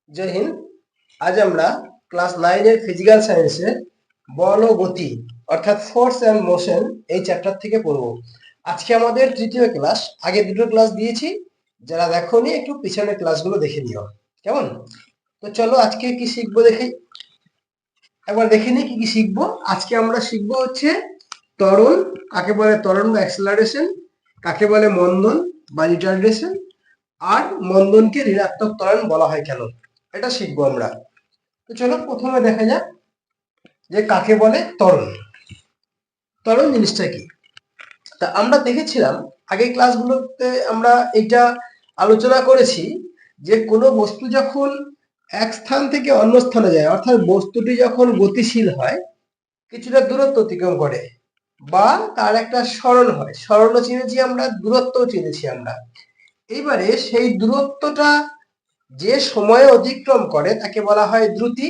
জয় হিন্দ। আজ আমরা ক্লাস 9 এর ফিজিক্যাল সায়েন্সে বল ও গতি অর্থাৎ ফোর্স অ্যান্ড মোশন এই চ্যাপ্টার থেকে পড়ব। আজকে আমাদের তৃতীয় ক্লাস। আগে দুটো ক্লাস দিয়েছি, যারা দেখোনি একটু পিছনের ক্লাসগুলো দেখে নিও, কেমন? তো চলো আজকে কি শিখবো দেখি, একবার দেখে নিই কি কি শিখবো। আজকে আমরা শিখবো হচ্ছে ত্বরণ, কাকে বলে ত্বরণ বা অ্যাক্সেলারেশন, কাকে বলে মন্দন বা রিটার্ডেশন, আর মন্দনকে ঋণাত্মক ত্বরণ বলা হয় কেন, এটা শিখবো আমরা। তো চলো প্রথমে দেখা যাক যে কাকে বলে ত্বরণ। ত্বরণ জিনিসটা কি, তা আমরা দেখেছিলাম আগের ক্লাসগুলোতে, আমরা এইটা আলোচনা করেছি যে কোনো বস্তু যখন এক স্থান থেকে অন্য স্থানে যায়, অর্থাৎ বস্তুটি যখন গতিশীল হয়, কিছুটা দূরত্ব অতিক্রম করে, বা তার একটা সরণ হয়, সরণও চিনেছি আমরা, দূরত্বও চিনেছি আমরা। এইবারে সেই দূরত্বটা যে সময়ে অতিক্রম করে তাকে বলা হয় দ্রুতি,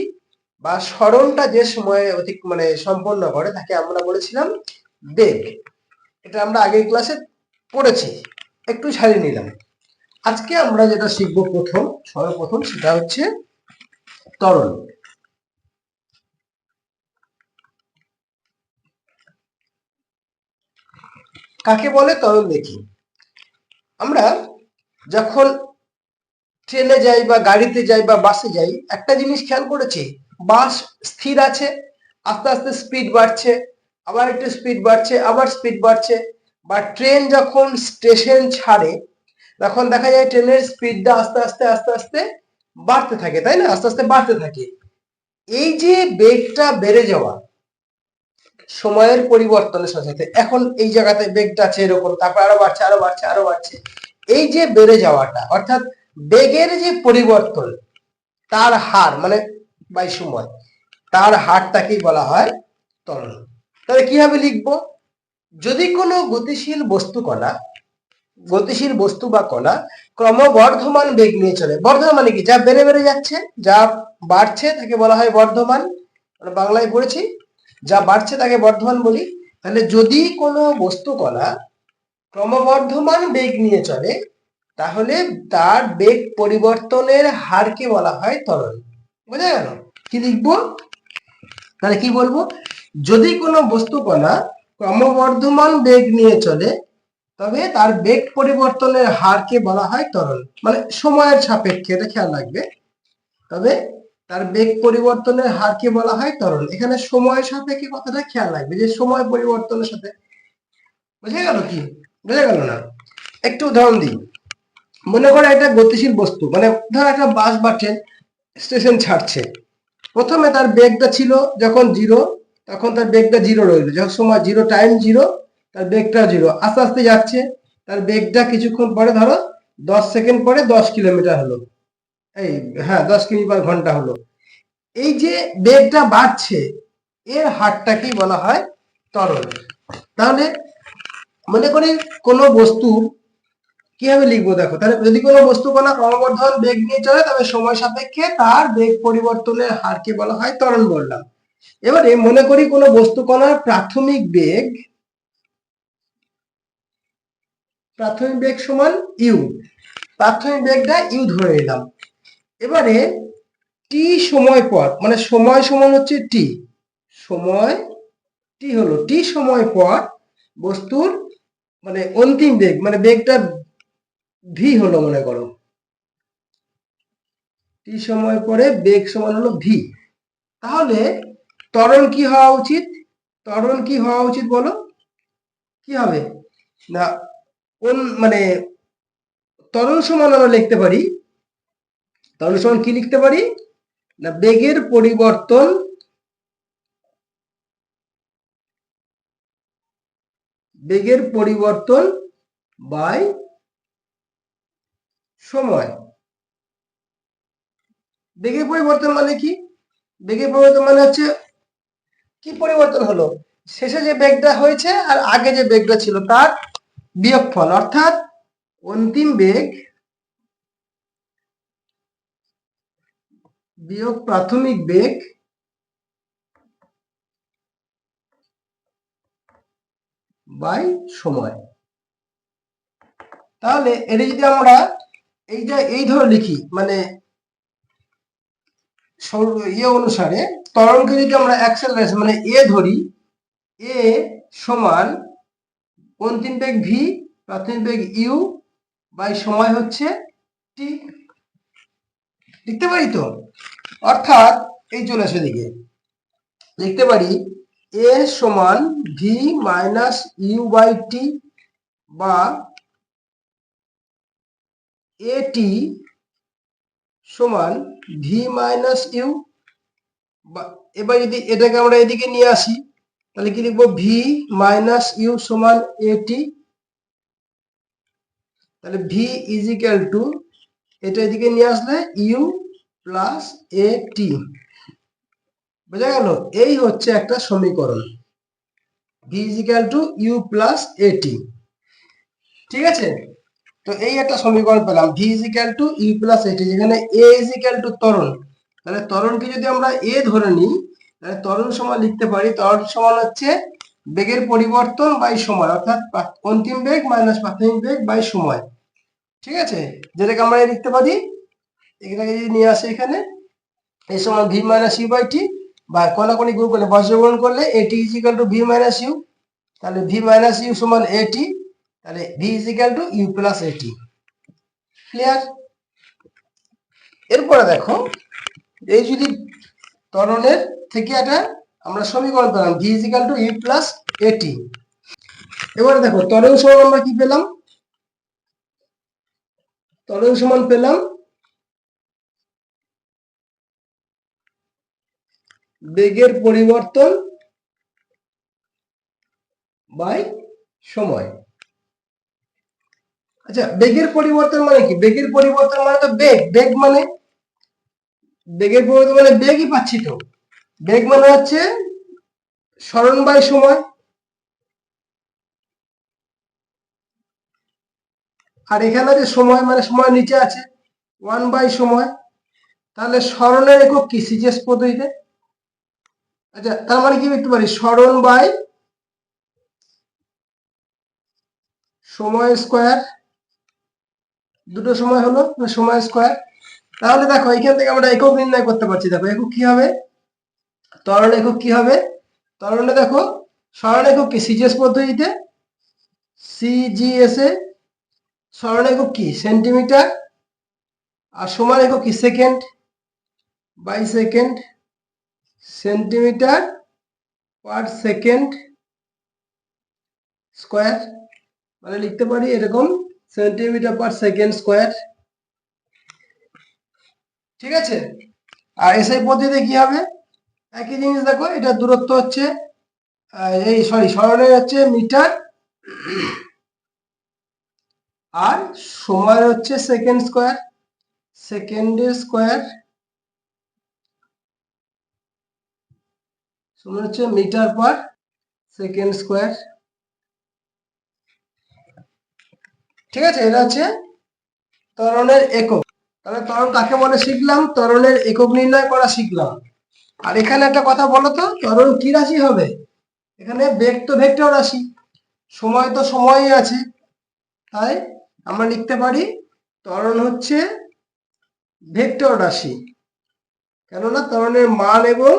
বা সরণটা যে সময়ে সম্পন্ন করে তাকে আমরা বলেছিলাম বেগ। এটা আমরা আগের ক্লাসে পড়েছি, একটু ছাড়িয়ে নিলাম। আজকে আমরা যেটা শিখবো সর্বপ্রথম সেটা হচ্ছে ত্বরণ। কাকে বলে ত্বরণ দেখি। আমরা যখন ট্রেনে যাই বা গাড়িতে যাই বা বাসে যাই, একটা জিনিস খেয়াল করেছি, বাস স্থির আছে, আস্তে আস্তে স্পিড বাড়ছে, আবার একটু স্পিড বাড়ছে, আবার স্পিড বাড়ছে। বা ট্রেন যখন স্টেশন ছাড়ে তখন দেখা যায় ট্রেনের স্পিডটা আস্তে আস্তে আস্তে আস্তে বাড়তে থাকে, তাই না? আস্তে আস্তে বাড়তে থাকে। এই যে বেগটা বেড়ে যাওয়া সময়ের পরিবর্তনের সাথে সাথে, এখন এই জায়গাতে বেগটা আছে এরকম, তারপর আরো বাড়ছে আরো বাড়ছে আরো বাড়ছে, এই যে বেড়ে যাওয়াটা অর্থাৎ বেগের যে পরিবর্তন, তার হার মানে বাই সময়, তার হারটাকেই বলা হয় ত্বরণ। তাহলে কিভাবে লিখবো? যদি কোনো গতিশীল বস্তু বা কণা ক্রমবর্ধমান বেগ নিয়ে চলে, বর্ধমান মানে কি, যা বেড়ে বেড়ে যাচ্ছে, যা বাড়ছে তাকে বলা হয় বর্ধমান, আমরা বাংলায় পড়েছি, যা বাড়ছে তাকে বর্ধমান বলি। তাহলে যদি কোনো বস্তু কণা ক্রমবর্ধমান বেগ নিয়ে চলে, তাহলে তার বেগ পরিবর্তনের হারকে বলা হয় ত্বরণ। বোঝা গেল? কি লিখবো তাহলে? কি বলবো? যদি কোনো বস্তু কণা ক্রমবর্ধমান বেগ নিয়ে চলে, তবে তার বেগ পরিবর্তনের হারকে বলা হয় ত্বরণ, মানে সময়ের সাপেক্ষে, এটা খেয়াল রাখবে। তবে তার বেগ পরিবর্তনের হারকে বলা হয় ত্বরণ। এখানে সময়ের সাপেক্ষে কথাটা খেয়াল রাখবে, যে সময় পরিবর্তনের সাথে। বুঝে গেল কি? বুঝে গেল না? একটু উদাহরণ দিই। মনে করো একটা গতিশীল বস্তু, মানে ধর একটা বাস বা ট্রেন স্টেশন ছাড়ছে। প্রথমে তার বেগটা ছিল যখন জিরো, তখন তার বেগটা জিরো রইল, যখন সময় জিরো, টাইম জিরো, তার বেগটা জিরো। আস্তে আস্তে যাচ্ছে, তার বেগটা কিছুক্ষণ পরে ধরো 10 সেকেন্ড পরে 10 কিলোমিটার হলো, এই হ্যাঁ 10 কিমি/ঘন্টা হলো। এই যে বেগটা বাড়ছে, এর হারটাকেই বলা হয় ত্বরণ। তাহলে মনে করি কোনো বস্তু, কিভাবে লিখবো দেখো, তাহলে যদি কোনো বস্তু কণা ক্রমবর্ধমান বেগ নিয়ে চলে, তবে সময় সাপেক্ষে তার বেগ পরিবর্তনের হারকে বলা হয় ত্বরণ বললাম। এবারে মনে করি কোনো বস্তু কণার প্রাথমিক বেগ সমান ইউ, প্রাথমিক বেগটা ইউ ধরে নিলাম। এবারে টি সময় পর, মানে সময় সমান হচ্ছে টি, সময় টি হলো, টি সময় পর বস্তুর মানে অন্তিম বেগ, মানে বেগটা ভি হলো, মনে করো টি সময় পরে বেগ সমান হলো ভি। তাহলে ত্বরণ কি হওয়া উচিত? ত্বরণ কি হওয়া উচিত বলো? কি হবে না, কোন মানে ত্বরণ সমান আমরা লিখতে পারি, ত্বরণ সমান কি লিখতে পারি না, বেগের পরিবর্তন বাই সময়। বেগের পরিবর্তন মানে কি? বেগের পরিবর্তন মানে হচ্ছে কি পরিবর্তন হলো, শেষে যে বেগটা হয়েছে আর আগে যে বেগটা ছিল তার বিয়োগফল, অর্থাৎ অন্তিম বেগ বিয়োগ প্রাথমিক বেগ বাই সময়। তাহলে এটা যদি আমরা এইটা এই ধরে লিখি, মানে ইয়ে অনুসারে ত্বরণকে যদি আমরা অ্যাক্সেলারেশন মানে এ ধরি, এ সমান অন্তিম বেগ ভি, প্রাথমিক বেগ ইউ বাই সময় হচ্ছে টি। লিখতে পারি তো? অর্থাৎ এই চলে আসে দিকে লিখতে পারি এ সমান v minus you by t বা এ টি সমান ভি মাইনাস ইউ। এবার যদি এটাকে আমরা এদিকে নিয়ে আসি তাহলে কি লিখবো? ভি মাইনাস ইউ সমান এ টি। তাহলে ভি ইজ ইকুয়াল টু এটা এদিকে নিয়ে আসলে ইউ প্লাস এ টি। বোঝা গেল? এই হচ্ছে একটা সমীকরণ, V is equal to you plus A T. ঠিক আছে, তো এই একটা সমীকরণ পেলাম, V is equal to you plus A T, যেখানে এ ইজ ইকুয়াল টু ত্বরণ। তাহলে ত্বরণকে যদি আমরা এ ধরে নিই তাহলে ত্বরণ সমান লিখতে পারি, ত্বরণ সমান হচ্ছে বেগের পরিবর্তন বাই সময়, অর্থাৎ অন্তিম বেগ মাইনাস প্রাথমিক বেগ বাই সময়। ঠিক আছে, যেটাকে আমরা লিখতে পারি, এটাকে যদি নিয়ে আসে এখানে এই সমান v minus you by t, বা কোনাকুনি গুণ করলে বজ্রগ্রহণ করলে এটি is equal to V minus u. তাহলে ভি মাইনাস ইউ সমান এটি, তাহলে v is equal to you plus at. Clear? এরপরে দেখো, এই যদি ত্বরণের থেকে একটা আমরা সমীকরণ পেলাম V is equal to you plus at. এবারে দেখো ত্বরণ সমান আমরা কি পেলাম? ত্বরণ সমান পেলাম বেগের পরিবর্তন বাই সময়। আচ্ছা, বেগের পরিবর্তন মানে কি? বেগের পরিবর্তন মানে তো বেগ, বেগ মানে বেগের পরিবর্তন মানে বেগই পাচ্ছি তো। বেগ মানে হচ্ছে সরণ বাই সময়, আর এখানে যে সময় মানে সময় নিচে আছে 1 বাই সময়। তাহলে সরণের একক কি? সিজিএস পদ্ধতিতে। আচ্ছা, তার মানে কি লিখতে পারি? সরণ বাই সময় স্কয়ার, দুটো সময় হলো সময় স্কয়ার। তাহলে দেখো এখান থেকে আমরা একক নির্ণয় করতে পারছি। দেখো একক কি হবে? ত্বরণ একক কি হবে? ত্বরণে দেখো সরণ একক কি? সিজিএস পদ্ধতিতে, সিজিএস এ সরণ একক কি? সেন্টিমিটার, আর সময় একক কি? Second by second, centimetre per second square. মানে লিখতে পারি এরকম সেন্টিমিটার পার সেকেন্ড স্কয়ার। ঠিক আছে, আর এসআই পদ্ধতিতে কি হবে? একই জিনিস। দেখো এটা দূরত্ব হচ্ছে এই সরণের হচ্ছে মিটার, আর সময় হচ্ছে সেকেন্ড স্কয়ার, সেকেন্ডের স্কয়ার সমান হচ্ছে মিটার পার সেকেন্ড স্কয়ার। ঠিক আছে, এটা হচ্ছে ত্বরণের একক। তাহলে ত্বরণ কাকে বলে শিখলাম, ত্বরণের একক নির্ণয় করা শিখলাম। আর এখানে একটা কথা বলো তো, ত্বরণ কি রাশি হবে? এখানে বেগ তো ভেক্টর রাশি, সময় তো সময়ই আছে, তাই আমরা লিখতে পারি ত্বরণ হচ্ছে ভেক্টর রাশি। কেননা ত্বরণের মান এবং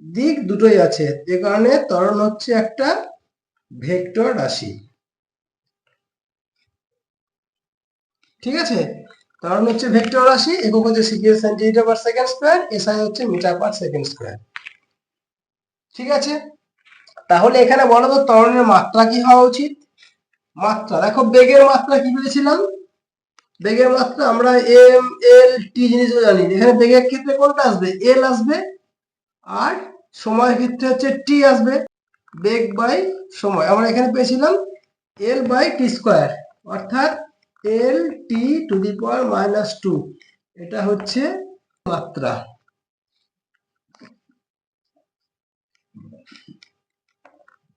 দিক দুটোই আছে, যে কারণে ত্বরণ হচ্ছে একটা ভেক্টর রাশি। ঠিক আছে, ত্বরণ হচ্ছে ভেক্টর রাশি, একক হচ্ছে CGS centimetre per second square, SI হচ্ছে মিটার পার সেকেন্ড স্কয়ার। ঠিক আছে, তাহলে এখানে বলো তো ত্বরণের মাত্রা কি হওয়া উচিত? মাত্রা দেখো, বেগের মাত্রা কি বলেছিলাম? বেগের মাত্রা আমরা এম এল টি জিনিসও জানি। এখানে বেগের ক্ষেত্রে কোনটা আসবে? এল আসবে, আর সময়ের ক্ষেত্রে হচ্ছে টি আসবে। বেগ বাই সময় আমরা এখানে পেয়েছিলাম এল বাই টি স্কয়ার, অর্থাৎ এল T to the power minus 2। এটা হচ্ছে মাত্রা।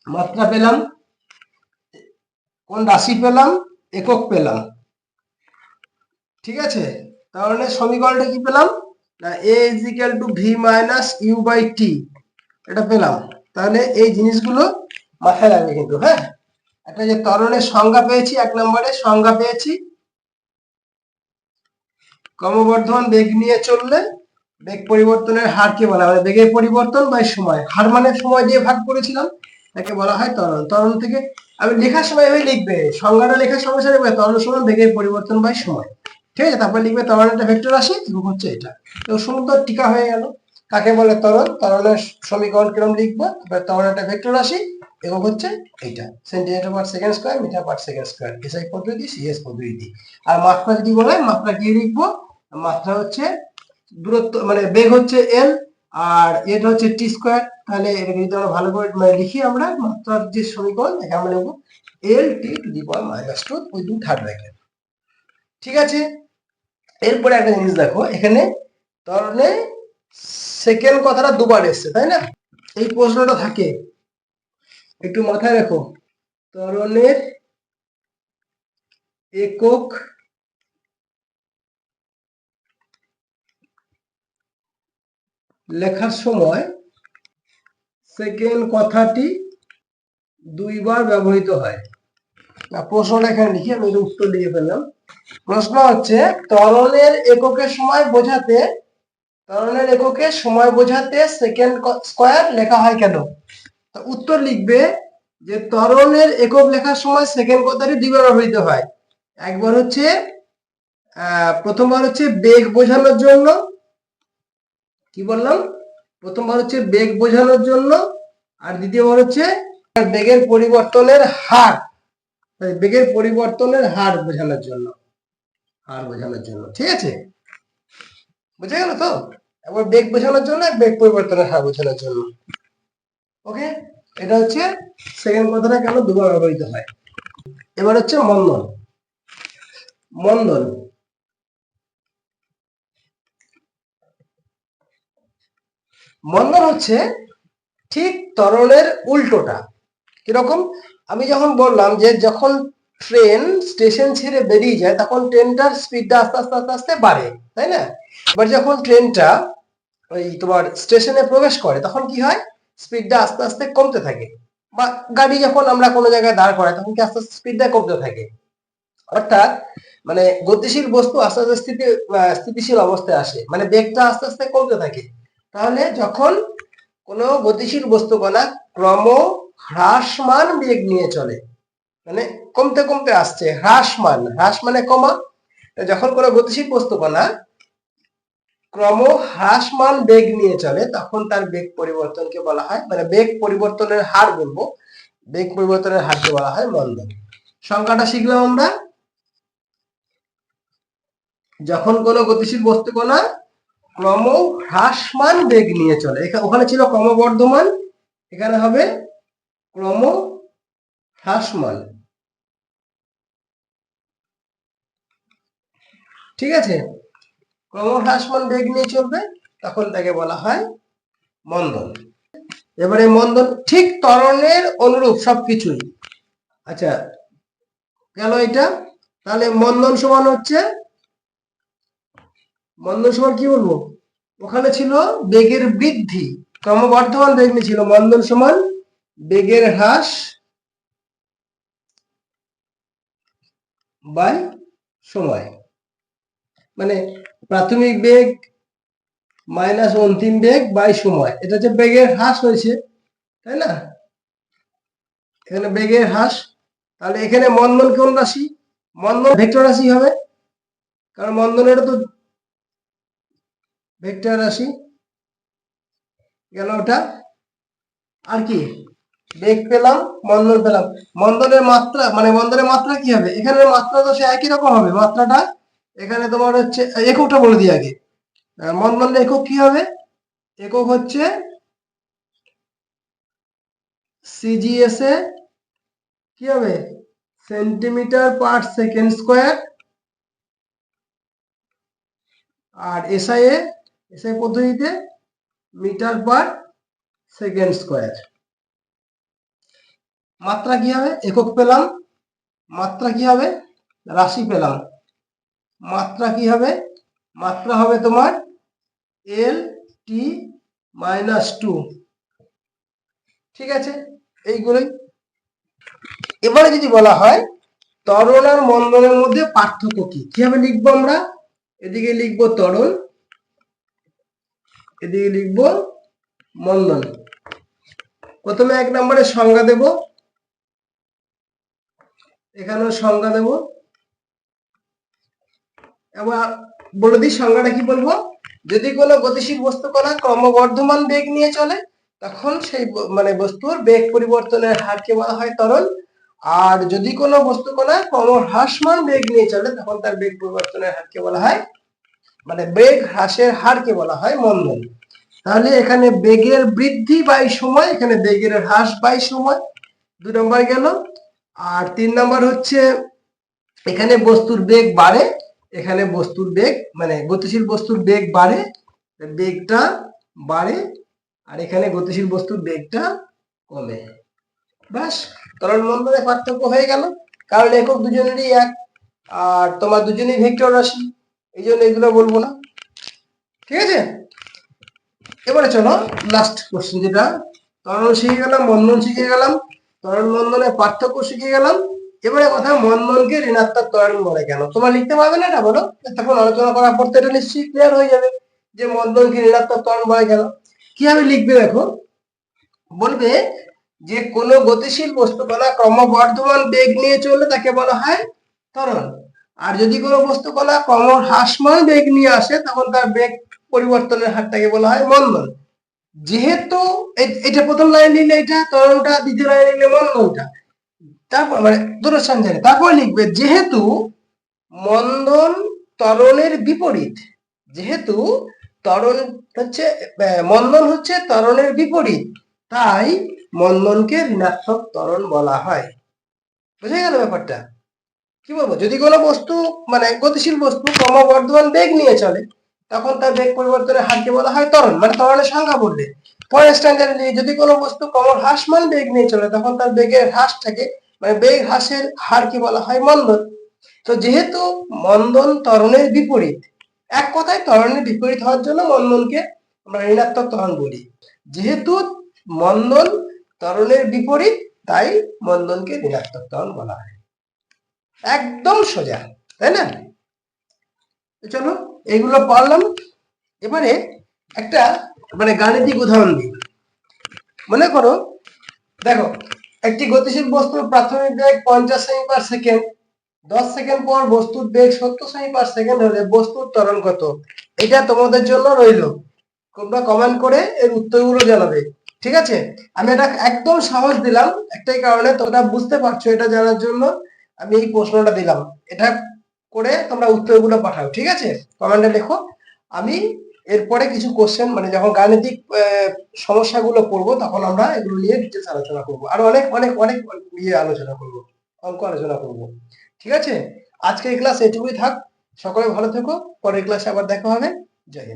মাত্রা পেলাম, কোন রাশি পেলাম? একক পেলাম। ঠিক আছে, তাহলে সমীকরণটা কি পেলাম? না A is equal to V minus you by T, এটা পেলাম। তাহলে এই জিনিসগুলো মাথায় রাখবে কিন্তু। হ্যাঁ, একটা যে ত্বরণের সংজ্ঞা পেয়েছি, 1 নম্বরে সংজ্ঞা পেয়েছি, ক্রমবর্ধমান বেগ নিয়ে চললে বেগ পরিবর্তনের হারকে বলা হয় বেগের পরিবর্তন বাই সময়। হার মানে সময় দিয়ে ভাগ করেছিলাম, তাকে বলা হয় ত্বরণ। ত্বরণ থেকে আমি লেখার সময় এভাবে লিখবে, সংজ্ঞাটা লেখার সময় লিখবে ত্বরণ সমান বেগের পরিবর্তন বাই সময়। ঠিক আছে, তারপর লিখবে ত্বরণ একটা ভেক্টর রাশি এবং হচ্ছে এটা। তো সুন্দর টিকা হয়ে গেল। কাকে বলে ত্বরণ? ত্বরণের সমীকরণ কিরকম লিখবো? ত্বরণ একটা ভেক্টর রাশি এবং হচ্ছে এইটা centimetre per second square metre per second square, SI পদ্ধতি সিএস পদ্ধতি। আর মাত্রা যদি বলে, মাত্রা কি লিখবো? মাত্রা হচ্ছে দূরত্ব, মানে বেগ হচ্ছে এল আর এটা হচ্ছে টি স্কয়ার। তাহলে এটা যদি আমরা ভালো করে মানে লিখি, আমরা মাত্রার যে সমীকরণ এখানে আমরা নেব L T to the power -2 with third bracket. ঠিক আছে, এরপরে একটা জিনিস দেখো, এখানে ত্বরণে সেকেন্ড কথাটা দুবার এসছে, তাই না? এই প্রশ্নটা থাকে, একটু মাথায় রাখো। ত্বরণের একক লেখার সময় সেকেন্ড কথাটি দুইবার ব্যবহৃত হয়। প্রশ্নটা এখানে লিখি, আমি এর উত্তর লিখে ফেললাম। প্রশ্ন হচ্ছে ত্বরণের এককের সময় বোঝাতে, ত্বরণের এককে সময় বোঝাতে সেকেন্ড স্কয়ার লেখা হয় কেন? তো উত্তর লিখবে যে ত্বরণের একক লেখার সময় সেকেন্ড কথাটি দুইবার ব্যবহৃত হয়। একবার হচ্ছে প্রথমবার হচ্ছে বেগ বোঝানোর জন্য, কি বললাম? প্রথমবার হচ্ছে বেগ বোঝানোর জন্য, আর দ্বিতীয়বার হচ্ছে বেগের পরিবর্তনের হার, বেগের পরিবর্তনের হার বোঝানোর জন্য, হার বোঝানোর জন্য। ঠিক আছে, বুঝে গেল তো? একবার বেগ বোঝানোর জন্য, এক বেগ পরিবর্তনের হার বোঝানোর জন্য। ওকে, এটা হচ্ছে সেকেন্ড কথাটা কেন দুবার ব্যবহৃত হয়। এবার হচ্ছে মন্দন। মন্দন মন্দন হচ্ছে ঠিক ত্বরণের উল্টোটা। কিরকম? আমি যখন বললাম যে যখন ট্রেন স্টেশন ছেড়ে বেরিয়ে যায় তখন ট্রেনটার স্পিডটা আস্তে আস্তে আস্তে আস্তে বাড়ে, তাই না? এবার যখন ট্রেনটা ওই তোমার স্টেশনে প্রবেশ করে তখন কি হয়? স্পিডটা আস্তে আস্তে কমতে থাকে। বা গাড়ি যখন আমরা কোনো জায়গায় দাঁড় করাই তখন কি আস্তে আস্তে স্পিডটা কমতে থাকে। অর্থাৎ মানে গতিশীল বস্তু আস্তে আস্তে স্থিতিশীল অবস্থায় আসে, মানে বেগটা আস্তে আস্তে কমতে থাকে। তাহলে যখন কোনো গতিশীল বস্তু কণা ক্রম হ্রাসমান বেগ নিয়ে চলে, মানে কমতে কমতে আসছে, হ্রাসমান, হ্রাস মানে কমা। যখন কোনো গতিশীল বস্তু কণা ক্রম হ্রাসমান বেগ নিয়ে চলে তখন তার বেগ পরিবর্তনকে বলা হয়, মানে বেগ পরিবর্তনের হার বলবো, বেগ পরিবর্তনের হারকে বলা হয় মন্দন। সংখ্যাটা শিখলাম আমরা। যখন কোনো গতিশীল বস্তু কণা ক্রম হ্রাসমান বেগ নিয়ে চলে, ওখানে ছিল ক্রমবর্ধমান, এখানে হবে ক্রম হ্রাসমান। ঠিক আছে, ক্রম হ্রাসমান বেগ নিয়ে চলবে তখন তাকে বলা হয় মন্দন। এবারে মন্দন ঠিক ত্বরণের অনুরূপ সবকিছুই। আচ্ছা গেল এটা। তাহলে মন্দন সমান হচ্ছে, মন্দন সমান কি বলবো? ওখানে ছিল বেগের বৃদ্ধি, ক্রমবর্ধমান বেগ নিয়ে ছিল, মন্দন সমান বেগের হ্রাস বাই সময়। মানে প্রাথমিক বেগ মাইনাস অন্তিম বেগ বাই সময়, এটা হচ্ছে বেগের হ্রাস হয়েছে, তাই না? এখানে বেগের হ্রাস। তাহলে এখানে মন্দন কোন রাশি? মন্দন ভেক্টর রাশি হবে, কারণ মন্দনের তো ভেক্টর রাশি গেল ওটা। আর কি বেগ পেলাম, মন্দন পেলাম। মন্দনের মাত্রা, মানে মন্দনের মাত্রা কি হবে? এখানে মাত্রা তো সে একই রকম হবে, মাত্রাটা এখানে তোমার হচ্ছে এককটা বলে দিই আগে। মন্দনের একক কি হবে? একক হচ্ছে সিজিএস এ কি হবে? Centimetre per second square. আর এসআই পদ্ধতিতে মিটার পার সেকেন্ড স্কয়ার। মাত্রা কি হবে? একক পেলাম। মাত্রা কি হবে? রাশি পেলাম। মাত্রা কি হবে? মাত্রা হবে তোমার এল টি -2। ঠিক আছে, এইগুলোই। এবারে যদি বলা হয় ত্বরণ আর মন্দনের মধ্যে পার্থক্য কি, কিভাবে লিখবো আমরা? এদিকে লিখবো ত্বরণ, এদিকে লিখবো মন্দন। প্রথমে 1 নম্বরের সংজ্ঞা দেব, এখানেও সংজ্ঞা দেব। এবার বলে দিই সংজ্ঞাটা কি বলবো। যদি কোনো গতিশীল বস্তু কণা ক্রমবর্ধমান বেগ নিয়ে চলে তখন সেই মানে বস্তুর বেগ পরিবর্তনের হারকে বলা হয় ত্বরণ। আর যদি কোনো বস্তু কণা ক্রমহ্রাসমান বেগ নিয়ে চলে তখন তার বেগ পরিবর্তনের হারকে বলা হয় মানে বেগ হ্রাসের হারকে বলা হয় মন্দন। তাহলে এখানে বেগের বৃদ্ধি বাই সময়, এখানে বেগের হ্রাস বাই সময় 2 নম্বর গেল। আর 3 নম্বর হচ্ছে এখানে বস্তুর বেগ বাড়ে, এখানে বস্তুর বেগ মানে গতিশীল বস্তুর বেগ বাড়ে, বেগটা বাড়ে, আর এখানে গতিশীল বস্তুর বেগটা কমে। বাস, ত্বরণ মন্দনের পার্থক্য হয়ে গেল, কারণ একক দুজনেরই এক আর তোমার দুজনেই ভেক্টর রাশি, এই জন্য এগুলো বলবো না। ঠিক আছে, এবারে চলো লাস্ট কোশ্চেন, যেটা ত্বরণ শিখে গেলাম, মন্দন শিখে গেলাম, ত্বরণ মন্দনের পার্থক্য শিখে গেলাম। এবারে কথা, মন্দনকে ঋণাত্মক ত্বরণ বলে কেন? তোমরা লিখতে পারবে না এটা, বলো। তখন আলোচনা করার পর তো এটা নিশ্চয়ই ক্লিয়ার হয়ে যাবে যে মন্দনকে ঋণাত্মক ত্বরণ বলে কেন। কিভাবে লিখবে দেখো, বলবে যে কোনো গতিশীল বস্তু কণা ক্রমবর্ধমান বেগ নিয়ে চললে তাকে বলা হয় ত্বরণ। আর যদি কোনো বস্তু কণা ক্রমহ্রাসমান বেগ নিয়ে আসে তখন তার বেগ পরিবর্তনের হারটাকে বলা হয় মন্দন। যেহেতু এটা প্রথম লাইন লিখলে এটা ত্বরণটা, দ্বিতীয় লাইন লিখলে মন্দনটা, তারপর মানে দুটো স্থান জানে, তারপর লিখবে যেহেতু মন্দন ত্বরণের বিপরীত, যেহেতু ত্বরণ হচ্ছে মন্দন হচ্ছে ত্বরণের বিপরীত, তাই মন্দনকে ঋণাত্মক ত্বরণ বলা হয়। বুঝে গেল ব্যাপারটা? কি বলবো, যদি কোনো বস্তু মানে গতিশীল বস্তু ক্রমবর্ধমান বেগ নিয়ে চলে তখন তার বেগ পরিবর্তনের হারকে বলা হয় ত্বরণ, মানে ত্বরণের সংজ্ঞা বললে। পরের স্ট্যান্ডার্ডে যদি কোনো বস্তু ক্রমহ্রাসমান বেগ নিয়ে চলে তখন তার বেগের হ্রাসটাকে মানে বেগ হ্রাসের হারকে বলা হয় মন্দন। তো যেহেতু মন্দন ত্বরণের বিপরীত, এক কথায় ত্বরণের বিপরীত হওয়ার জন্য মন্দনকে আমরা ঋণাত্মক ত্বরণ বলি। যেহেতু মন্দন ত্বরণের বিপরীত তাই মন্দনকে ঋণাত্মক ত্বরণ বলা হয়। একদম সোজা, তাই না? চলো এইগুলো পড়লাম, এবারে একটা মানে গাণিতিক উদাহরণ দিই। মনে করো, দেখো একটি গতিশীল বস্তুর প্রাথমিক বেগ 50 সেমি পার সেকেন্ড, 10 সেকেন্ড পর বস্তুর বেগ 70 সেমি পার সেকেন্ড হলে বস্তুর ত্বরণ কত? এটা তোমাদের জন্য রইল, তোমরা কমেন্ট করে এর উত্তরগুলো জানাবে। ঠিক আছে, আমি এটা একদম সহজ দিলাম একটাই কারণে, তোমরা বুঝতে পারছো এটা জানার জন্য আমি এই প্রশ্নটা দিলাম। এটা করে তোমরা উত্তরগুলো পাঠাও, ঠিক আছে, কমেন্টে লেখো। আমি এরপরে কিছু কোশ্চেন মানে যখন গাণিতিক সমস্যাগুলো পড়বো তখন আমরা এগুলো নিয়ে ডিটেলস আলোচনা করবো, আর অনেক অনেক অনেক ইয়ে আলোচনা করবো, অঙ্ক আলোচনা করবো। ঠিক আছে, আজকের ক্লাস এটুকুই থাক, সকলে ভালো থেকো, পরের ক্লাসে আবার দেখা হবে। জয় হিন্দ।